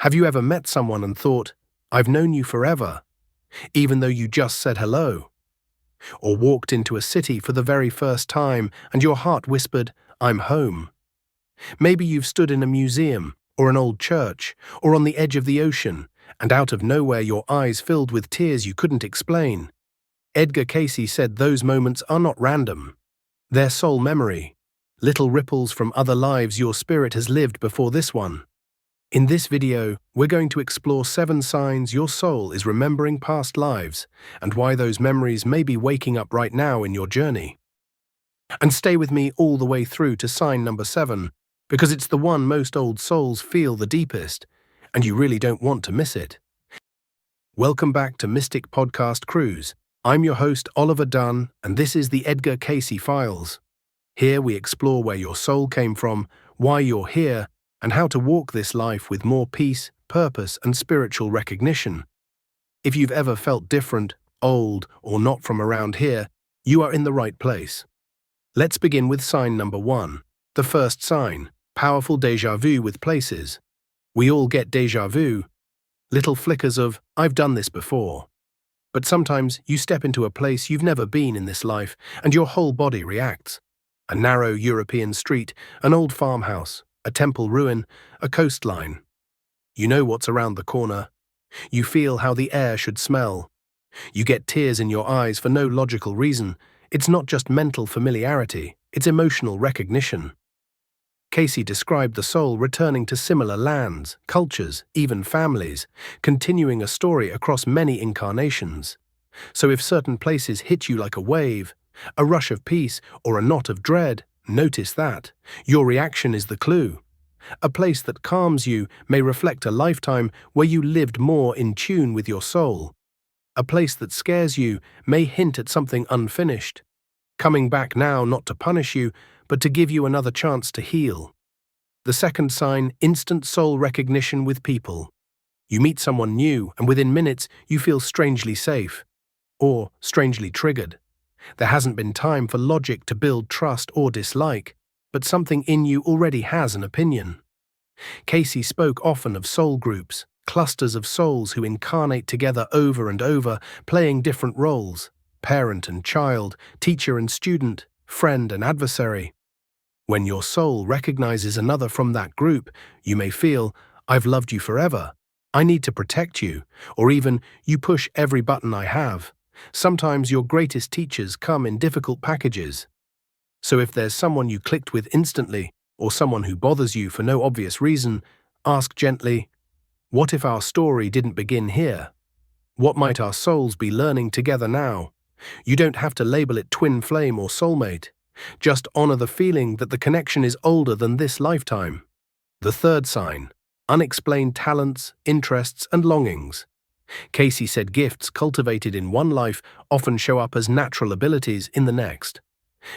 Have you ever met someone and thought, I've known you forever, even though you just said hello? Or walked into a city for the very first time and your heart whispered, I'm home. Maybe you've stood in a museum, or an old church, or on the edge of the ocean, and out of nowhere your eyes filled with tears you couldn't explain. Edgar Cayce said those moments are not random. They're soul memory, little ripples from other lives your spirit has lived before this one. In this video, we're going to explore 7 signs your soul is remembering past lives and why those memories may be waking up right now in your journey. And stay with me all the way through to sign number 7, because it's the one most old souls feel the deepest, and you really don't want to miss it. Welcome back to Mystic Podcast Cruise. I'm your host, Oliver Dunn, and this is the Edgar Cayce Files. Here we explore where your soul came from, why you're here, and how to walk this life with more peace, purpose, and spiritual recognition. If you've ever felt different, old, or not from around here, you are in the right place. Let's begin with sign number 1. The first sign, powerful déjà vu with places. We all get déjà vu, little flickers of, I've done this before. But sometimes you step into a place you've never been in this life, and your whole body reacts. A narrow European street, an old farmhouse, a temple ruin, a coastline. You know what's around the corner. You feel how the air should smell. You get tears in your eyes for no logical reason. It's not just mental familiarity, it's emotional recognition. Cayce described the soul returning to similar lands, cultures, even families, continuing a story across many incarnations. So if certain places hit you like a wave, a rush of peace, or a knot of dread, notice that. Your reaction is the clue. A place that calms you may reflect a lifetime where you lived more in tune with your soul. A place that scares you may hint at something unfinished, coming back now not to punish you, but to give you another chance to heal. The second sign, instant soul recognition with people. You meet someone new, and within minutes you feel strangely safe, or strangely triggered. There hasn't been time for logic to build trust or dislike, but something in you already has an opinion. Cayce spoke often of soul groups, clusters of souls who incarnate together over and over, playing different roles, parent and child, teacher and student, friend and adversary. When your soul recognizes another from that group, you may feel, I've loved you forever, I need to protect you, or even, you push every button I have. Sometimes your greatest teachers come in difficult packages. So if there's someone you clicked with instantly, or someone who bothers you for no obvious reason, ask gently, what if our story didn't begin here? What might our souls be learning together now? You don't have to label it twin flame or soulmate. Just honor the feeling that the connection is older than this lifetime. The third sign, unexplained talents, interests, and longings. Cayce said gifts cultivated in one life often show up as natural abilities in the next.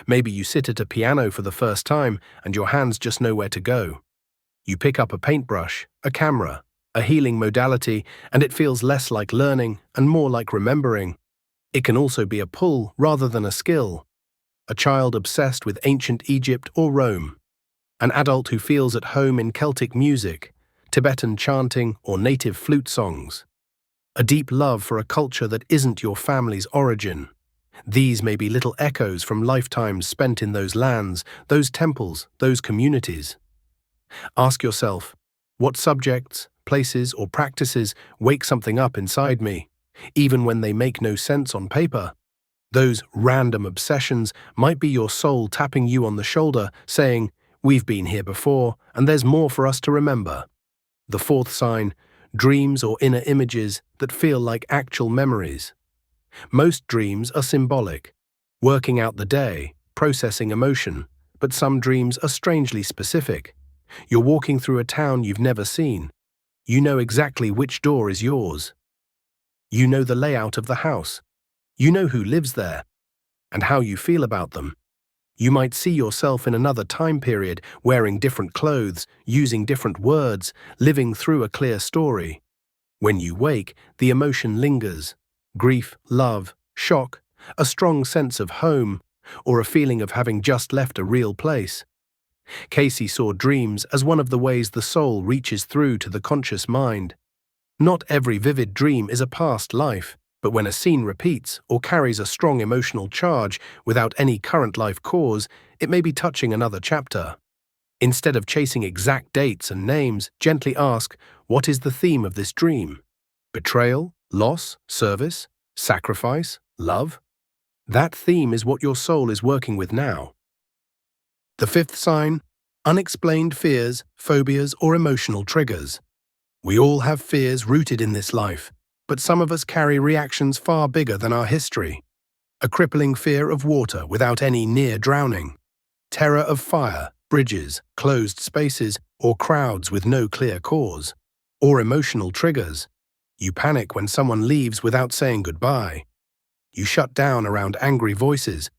Maybe you sit at a piano for the first time and your hands just know where to go. You pick up a paintbrush, a camera, a healing modality, and it feels less like learning and more like remembering. It can also be a pull rather than a skill. A child obsessed with ancient Egypt or Rome. An adult who feels at home in Celtic music, Tibetan chanting, or native flute songs. A deep love for a culture that isn't your family's origin. These may be little echoes from lifetimes spent in those lands, those temples, those communities. Ask yourself, what subjects, places, or practices wake something up inside me, even when they make no sense on paper? Those random obsessions might be your soul tapping you on the shoulder, saying, we've been here before, and there's more for us to remember. The fourth sign, dreams or inner images that feel like actual memories. Most dreams are symbolic, working out the day, processing emotion, but some dreams are strangely specific. You're walking through a town you've never seen. You know exactly which door is yours. You know the layout of the house. You know who lives there, and how you feel about them. You might see yourself in another time period, wearing different clothes, using different words, living through a clear story. When you wake, the emotion lingers. Grief, love, shock, a strong sense of home, or a feeling of having just left a real place. Cayce saw dreams as one of the ways the soul reaches through to the conscious mind. Not every vivid dream is a past life, but when a scene repeats or carries a strong emotional charge without any current life cause, it may be touching another chapter. Instead of chasing exact dates and names, gently ask, what is the theme of this dream? Betrayal, loss, service, sacrifice, love? That theme is what your soul is working with now. The fifth sign, unexplained fears, phobias, or emotional triggers. We all have fears rooted in this life, but some of us carry reactions far bigger than our history. A crippling fear of water without any near drowning. Terror of fire, bridges, closed spaces, or crowds with no clear cause. Or emotional triggers. You panic when someone leaves without saying goodbye. You shut down around angry voices.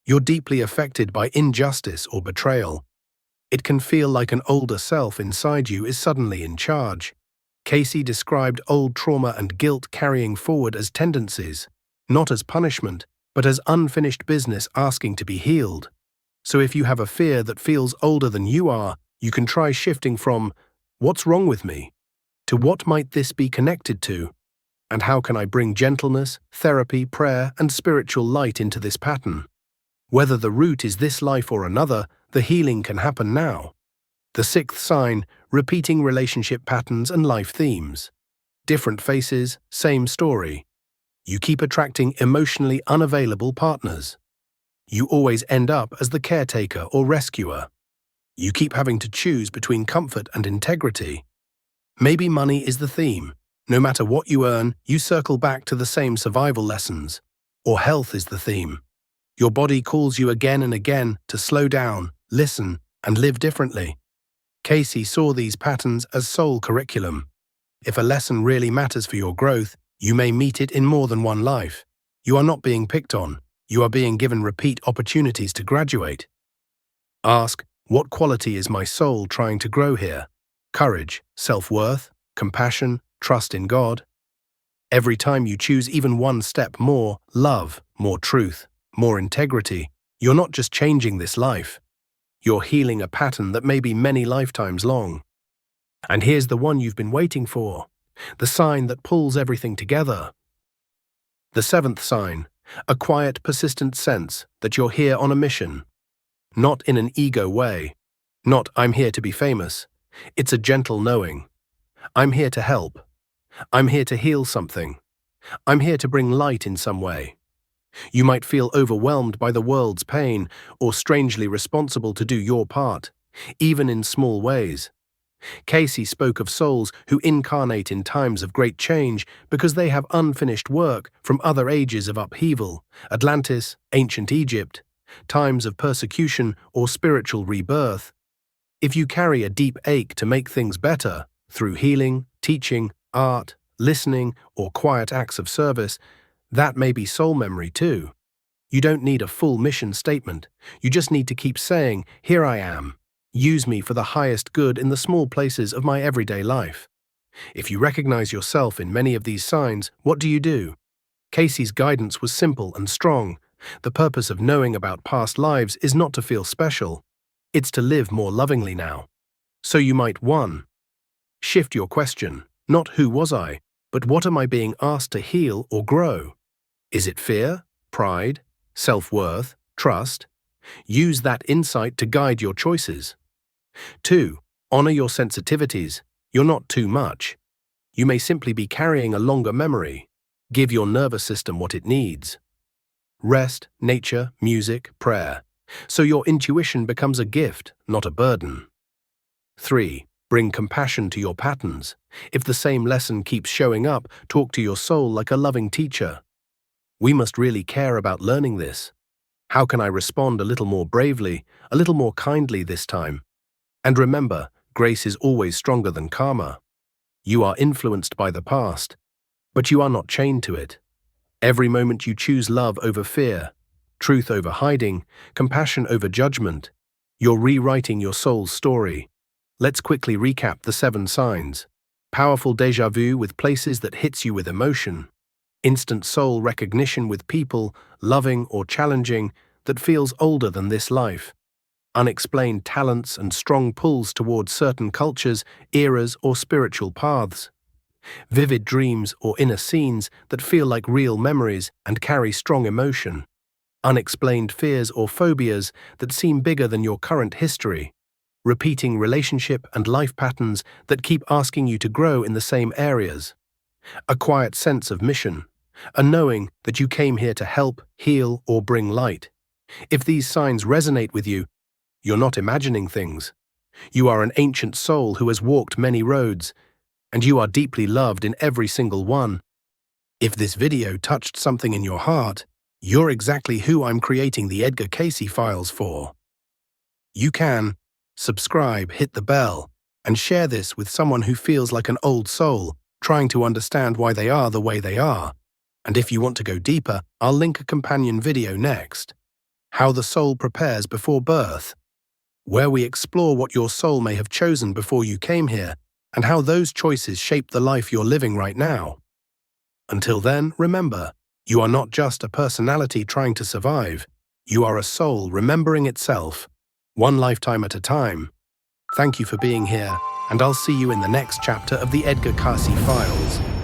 You're deeply affected by injustice or betrayal. It can feel like an older self inside you is suddenly in charge. Cayce described old trauma and guilt carrying forward as tendencies, not as punishment, but as unfinished business asking to be healed. So if you have a fear that feels older than you are, you can try shifting from, what's wrong with me, to what might this be connected to, and how can I bring gentleness, therapy, prayer, and spiritual light into this pattern? Whether the root is this life or another, the healing can happen now. The sixth sign, repeating relationship patterns and life themes. Different faces, same story. You keep attracting emotionally unavailable partners. You always end up as the caretaker or rescuer. You keep having to choose between comfort and integrity. Maybe money is the theme. No matter what you earn, you circle back to the same survival lessons. Or health is the theme. Your body calls you again and again to slow down, listen, and live differently. Cayce saw these patterns as soul curriculum. If a lesson really matters for your growth, you may meet it in more than one life. You are not being picked on. You are being given repeat opportunities to graduate. Ask, what quality is my soul trying to grow here? Courage, self-worth, compassion, trust in God. Every time you choose even one step more love, more truth, more integrity, you're not just changing this life. You're healing a pattern that may be many lifetimes long. And here's the one you've been waiting for, the sign that pulls everything together. The seventh sign, a quiet, persistent sense that you're here on a mission. Not in an ego way. Not, I'm here to be famous. It's a gentle knowing. I'm here to help. I'm here to heal something. I'm here to bring light in some way. You might feel overwhelmed by the world's pain or strangely responsible to do your part, even in small ways. Cayce spoke of souls who incarnate in times of great change because they have unfinished work from other ages of upheaval, Atlantis, ancient Egypt, times of persecution or spiritual rebirth. If you carry a deep ache to make things better, through healing, teaching, art, listening, or quiet acts of service, that may be soul memory too. You don't need a full mission statement. You just need to keep saying, here I am. Use me for the highest good in the small places of my everyday life. If you recognize yourself in many of these signs, what do? Cayce's guidance was simple and strong. The purpose of knowing about past lives is not to feel special. It's to live more lovingly now. So you might 1. Shift your question, not who was I, but what am I being asked to heal or grow? Is it fear, pride, self-worth, trust? Use that insight to guide your choices. 2. Honor your sensitivities. You're not too much. You may simply be carrying a longer memory. Give your nervous system what it needs. Rest, nature, music, prayer. So your intuition becomes a gift, not a burden. 3. Bring compassion to your patterns. If the same lesson keeps showing up, talk to your soul like a loving teacher. We must really care about learning this. How can I respond a little more bravely, a little more kindly this time? And remember, grace is always stronger than karma. You are influenced by the past, but you are not chained to it. Every moment you choose love over fear, truth over hiding, compassion over judgment, you're rewriting your soul's story. Let's quickly recap the 7 signs. Powerful déjà vu with places that hits you with emotion. Instant soul recognition with people, loving or challenging, that feels older than this life. unexplained talents and strong pulls towards certain cultures, eras, or spiritual paths. Vivid dreams or inner scenes that feel like real memories and carry strong emotion. Unexplained fears or phobias that seem bigger than your current history. Repeating relationship and life patterns that keep asking you to grow in the same areas. A quiet sense of mission, a knowing that you came here to help, heal, or bring light. If these signs resonate with you, you're not imagining things. You are an ancient soul who has walked many roads, and you are deeply loved in every single one. If this video touched something in your heart, you're exactly who I'm creating the Edgar Cayce files for. You can subscribe, hit the bell, and share this with someone who feels like an old soul, trying to understand why they are the way they are. And if you want to go deeper, I'll link a companion video next. How the soul prepares before birth, where we explore what your soul may have chosen before you came here, and how those choices shape the life you're living right now. Until then, remember, you are not just a personality trying to survive. You are a soul remembering itself, one lifetime at a time. Thank you for being here, and I'll see you in the next chapter of the Edgar Cayce Files.